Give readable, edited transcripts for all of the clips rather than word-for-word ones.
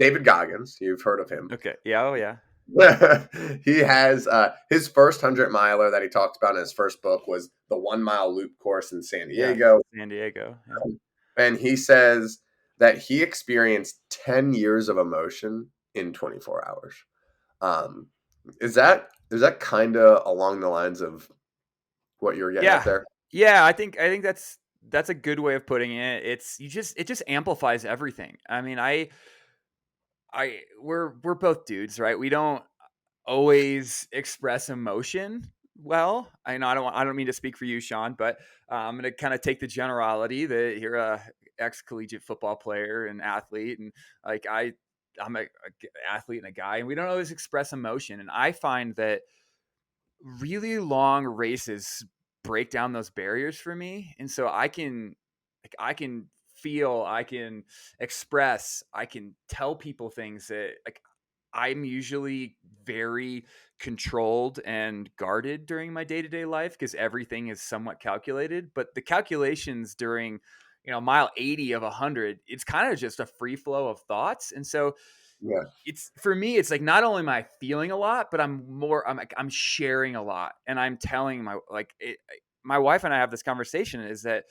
David Goggins. You've heard of him. Okay. Yeah. Oh, yeah. He has his first 100 miler that he talked about in his first book was the 1 mile loop course in San Yeah. Diego. San Diego. Yeah. And he says that he experienced 10 years of emotion in 24 hours. Um, is that kind of along the lines of what you were getting at Yeah. there? Yeah. I think that's a good way of putting it. It just amplifies everything. I mean, we're both dudes, right? We don't always express emotion well. I know I don't mean to speak for you, Sean, but I'm going to kind of take the generality that you're a ex collegiate football player and athlete, and like I'm a athlete and a guy, and we don't always express emotion. And I find that really long races break down those barriers for me, and so I can feel, I can express, I can tell people things that like I'm usually very controlled and guarded during my day-to-day life because everything is somewhat calculated, but the calculations during mile 80 of 100, it's kind of just a free flow of thoughts. And so Yeah. it's for me, it's like not only am I feeling a lot, but I'm sharing a lot, and I'm telling my wife and I have this conversation is that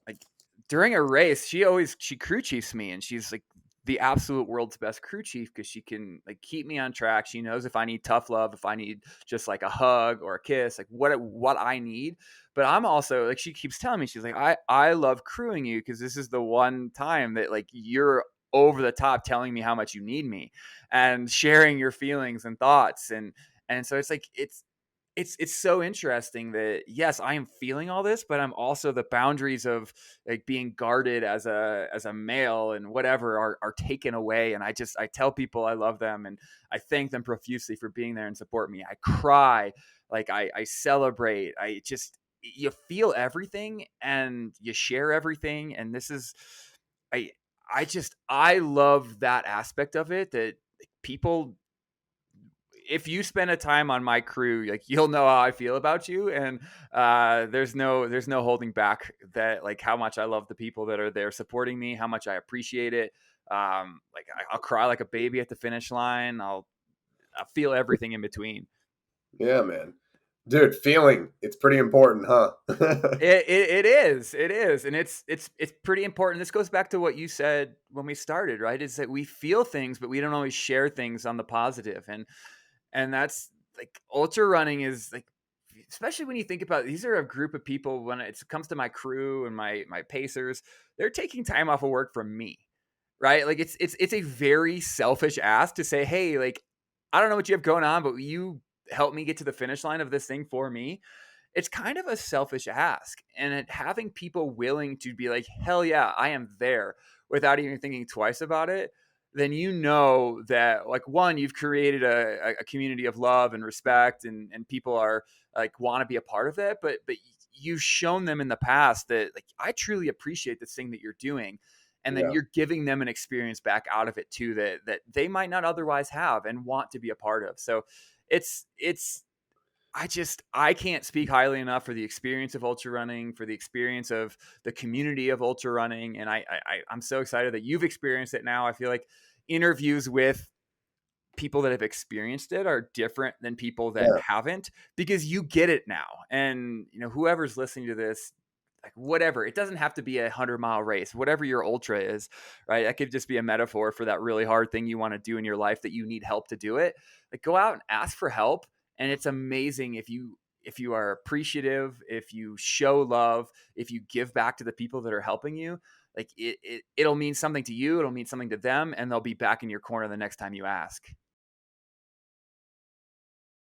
like during a race, she crew chiefs me, and she's like the absolute world's best crew chief because she can like keep me on track. She knows if I need tough love, if I need just like a hug or a kiss, like what I need. But I'm also like she keeps telling me, she's like, I love crewing you because this is the one time that like you're over the top telling me how much you need me and sharing your feelings and thoughts. And so it's like it's so interesting that yes, I am feeling all this, but I'm also the boundaries of like being guarded as a male and whatever are taken away. And I tell people I love them, and I thank them profusely for being there and support me. I cry, like I celebrate. I just you feel everything and you share everything. And this is I I love that aspect of it that people, if you spend a time on my crew, like you'll know how I feel about you, and there's no holding back that like how much I love the people that are there supporting me, how much I appreciate it. Like I'll cry like a baby at the finish line. I'll feel everything in between. Yeah, man. Dude, feeling, it's pretty important, huh? It is, and it's pretty important. This goes back to what you said when we started, right? Is that we feel things, but we don't always share things on the positive, and that's like ultra running is like, especially when you think about it, these are a group of people. When it comes to my crew and my pacers, they're taking time off of work from me, right? Like it's a very selfish ask to say, hey, like I don't know what you have going on, but will you help me get to the finish line of this thing for me? It's kind of a selfish ask, and having people willing to be like, hell yeah, I am there, without even thinking twice about it, then you know that like one, you've created a community of love and respect, and people are like want to be a part of it. But you've shown them in the past that like I truly appreciate this thing that you're doing, and then Yeah. you're giving them an experience back out of it too that they might not otherwise have and want to be a part of. So it's I can't speak highly enough for the experience of ultra running, for the experience of the community of ultra running, and I'm so excited that you've experienced it now. I feel like interviews with people that have experienced it are different than people that Yeah. haven't, because you get it now. And whoever's listening to this, like whatever, it doesn't have to be 100-mile race, whatever your ultra is, right? That could just be a metaphor for that really hard thing you want to do in your life that you need help to do it. Like go out and ask for help. And it's amazing if you are appreciative, if you show love, if you give back to the people that are helping you, like it'll mean something to you, it'll mean something to them, and they'll be back in your corner the next time you ask.